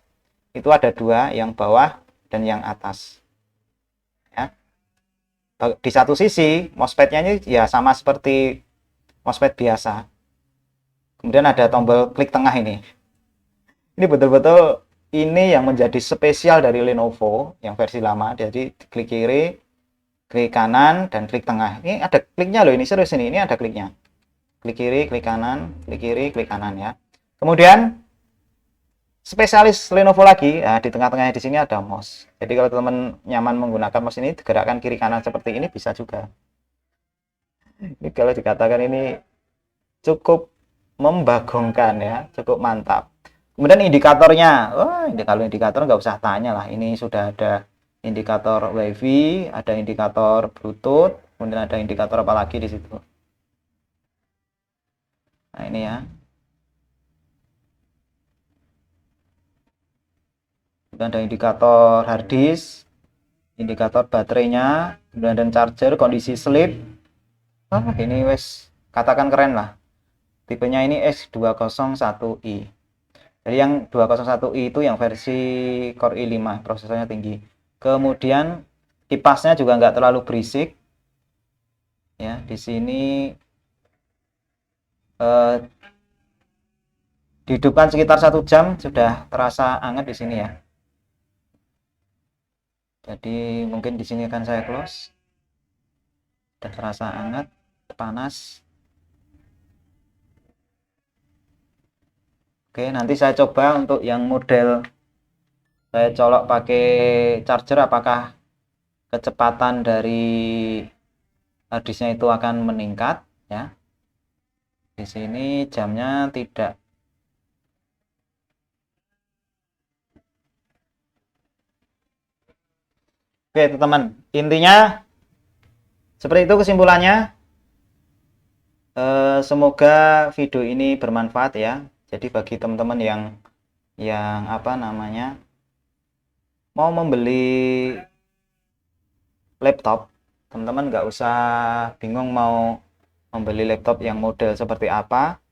itu ada 2, yang bawah dan yang atas. Ya. Di satu sisi mousepad-nya ini ya sama seperti mousepad biasa. Kemudian ada tombol klik tengah ini. Ini betul-betul ini yang menjadi spesial dari Lenovo yang versi lama. Jadi klik kiri, klik kanan, dan klik tengah. Ini ada kliknya loh, ini serius ini ada kliknya. Klik kiri, klik kanan, klik kiri, klik kanan ya. Kemudian spesialis Lenovo lagi, nah, di tengah-tengahnya di sini ada mouse. Jadi kalau teman nyaman menggunakan mouse ini, gerakan kiri kanan seperti ini bisa juga. Ini kalau dikatakan ini cukup membagongkan ya, cukup mantap. Kemudian indikatornya, kalau indikator nggak usah tanya lah, ini sudah ada indikator WiFi, ada indikator Bluetooth, kemudian ada indikator apa lagi di situ. Nah ini ya. Kemudian ada indikator hard disk, indikator baterainya, kemudian ada charger, kondisi sleep. Ini wes katakan keren lah. Tipenya ini X201i. Jadi yang 201i itu yang versi Core i5, prosesornya tinggi. Kemudian kipasnya juga nggak terlalu berisik. Ya, di sini dihidupkan sekitar 1 jam sudah terasa hangat di sini ya. Jadi mungkin di sini akan saya close. Sudah terasa hangat, panas. Oke, nanti saya coba untuk yang model saya colok pakai charger, apakah kecepatan dari harddisknya itu akan meningkat ya. Di sini jamnya tidak. Oke teman-teman, intinya seperti itu kesimpulannya. Semoga video ini bermanfaat ya. Jadi bagi teman-teman yang apa namanya mau membeli laptop, teman-teman nggak usah bingung mau membeli laptop yang model seperti apa.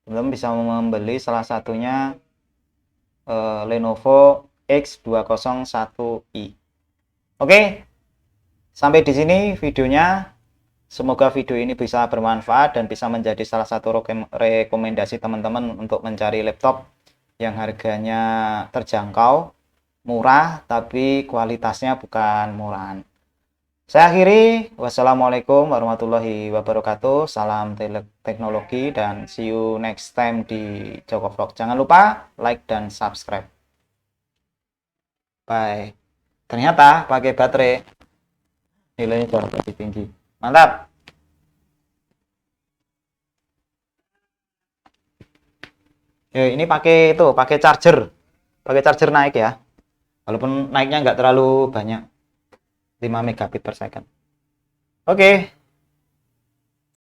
Teman-teman bisa membeli salah satunya Lenovo X201i. Oke, sampai di sini videonya. Semoga video ini bisa bermanfaat dan bisa menjadi salah satu rekomendasi teman-teman untuk mencari laptop yang harganya terjangkau, murah, tapi kualitasnya bukan murahan. Saya akhiri, wassalamualaikum warahmatullahi wabarakatuh, salam teknologi, dan see you next time di Joko Vlog. Jangan lupa like dan subscribe. Bye. Ternyata pakai baterai nilainya jauh lebih tinggi. Mantap. Ini pakai charger naik ya. Walaupun naiknya nggak terlalu banyak, 5 megabit per second. Oke.